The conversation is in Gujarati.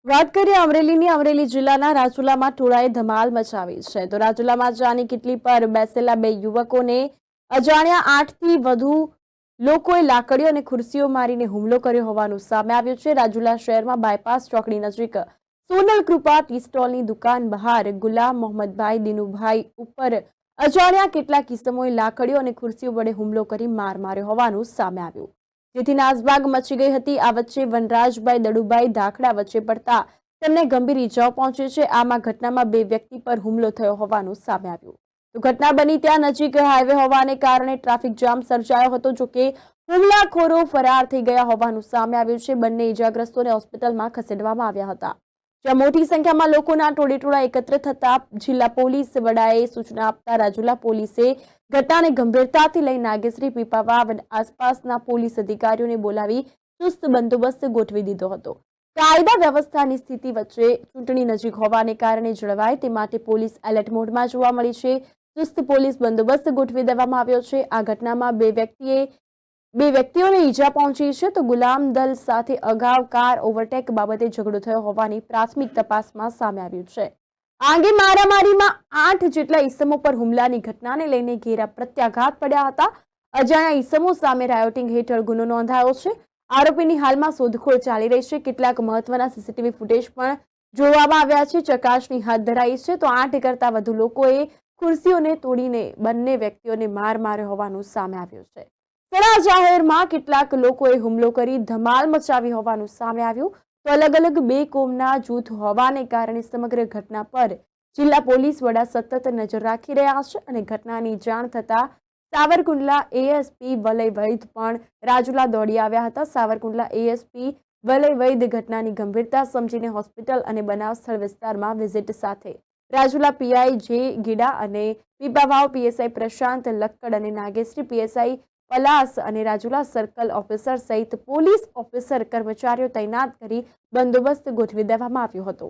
વાત કરીએ અમરેલીની અમરેલી જિલ્લાના રાજુલામાં ટોળાએ ધમાલ મચાવી છે તો રાજુલામાં જાની કિટલી પર બેસેલા બે યુવકોને અજાણ્યા 8થી વધુ લોકોએ લાકડીઓ અને ખુરશીઓ મારીને હુમલો કર્યો હોવાનું સામે આવ્યું છે। રાજુલા શહેરમાં બાયપાસ ચોકડી નજીક સોનલ કૃપા ટી સ્ટોલની દુકાન બહાર ગુલામ મોહમ્મદભાઈ દિનુભાઈ ઉપર અજાણ્યા કેટલાક કિસ્મોએ લાકડીઓ અને ખુરશીઓ વડે હુમલો કરી માર માર્યો હોવાનું સામે આવ્યું, જેથી નાસભાગ મચી ગઈ હતી। આ વચ્ચે વનરાજભાઈ દડુભાઈ ધાખડા વચ્ચે પડતા તેમને ગંભીર ઈજાઓ પહોંચી છે। આમાં ઘટનામાં બે વ્યક્તિ પર હુમલો થયો હોવાનું સામે આવ્યું તો ઘટના બની ત્યાં નજીક હાઈવે હોવાને કારણે ટ્રાફિક જામ સર્જાયો હતો। જોકે હુમલાખોરો ફરાર થઈ ગયા હોવાનું સામે આવ્યું છે। બંને ઈજાગ્રસ્તોને હોસ્પિટલમાં ખસેડવામાં આવ્યા હતા, જ્યાં મોટી સંખ્યામાં લોકોના ટોળેટોળા એકત્ર થતા જિલ્લા પોલીસ વડાએ સૂચના આપતા રાજુલા પોલીસે ઘટનાને ગંભીરતાથી લઈ નાગેશ્રી પીપાવાવ આસપાસના પોલીસ અધિકારીઓને બોલાવી ચુસ્ત બંદોબસ્ત ગોઠવી દીધો હતો। કાયદા વ્યવસ્થાની સ્થિતિ વચ્ચે ચૂંટણી નજીક હોવાને કારણે જળવાય તે માટે પોલીસ એલર્ટ મોડમાં જોવા મળી છે। ચુસ્ત પોલીસ બંદોબસ્ત ગોઠવી દેવામાં આવ્યો છે। આ ઘટનામાં બે વ્યક્તિઓને ઈજા પહોંચી છે તો ગુલામ દલ સાથે અગાઉ કાર ઓવરટેક બાબતે ઝઘડો થયો હોવાની પ્રાથમિક તપાસમાં સામે આવ્યું છે। આ અંગે મારામારીમાં 8 જેટલા ઈસમો પર હુમલાની ઘટનાને લઈને ઘેરા પ્રત્યાઘાત પડ્યા હતા। અજાણ્યા ઈસમો સામે રાયોટિંગ હેઠળ ગુનો નોંધાયો છે। આરોપીની હાલમાં શોધખોળ ચાલી રહી છે। કેટલાક મહત્વના સીસીટીવી ફૂટેજ પણ જોવામાં આવ્યા છે, ચકાસણી હાથ ધરાઈ છે તો 8 કરતા વધુ લોકોએ ખુરશીઓને તોડીને બંને વ્યક્તિઓને માર માર્યો હોવાનું સામે આવ્યું છે। સરા જાહેરમાં કેટલાક લોકોએ હુમલો કરી ધમાલ મચાવી હોવાનું સામે આવ્યું તો અલગ અલગ બે કોમના જૂથ હોવાને કારણે સમગ્ર ઘટના પર જિલ્લા પોલીસ વડા સતત નજર રાખી રહ્યા છે અને ઘટનાની જાણ થતા સાવરકુંડલા એએસપી વલય વૈદ પણ રાજુલા દોડી આવ્યા હતા। સાવરકુંડલા એએસપી વલય વૈદ ઘટનાની ગંભીરતા સમજીને હોસ્પિટલ અને બનાવ સ્થળ વિસ્તારમાં વિઝિટ સાથે રાજુલા પીઆઈ જે ગીડા અને પીપાવાવ પીએસઆઈ પ્રશાંત લક્કડ અને નાગેશ્રી પીએસઆઈ પલાસ અને રાજુલા સર્કલ ઓફિસર સહિત પોલીસ ઓફિસર કર્મચારીઓ તૈનાત કરી બંદોબસ્ત ગોઠવી દેવામાં આવ્યો હતો।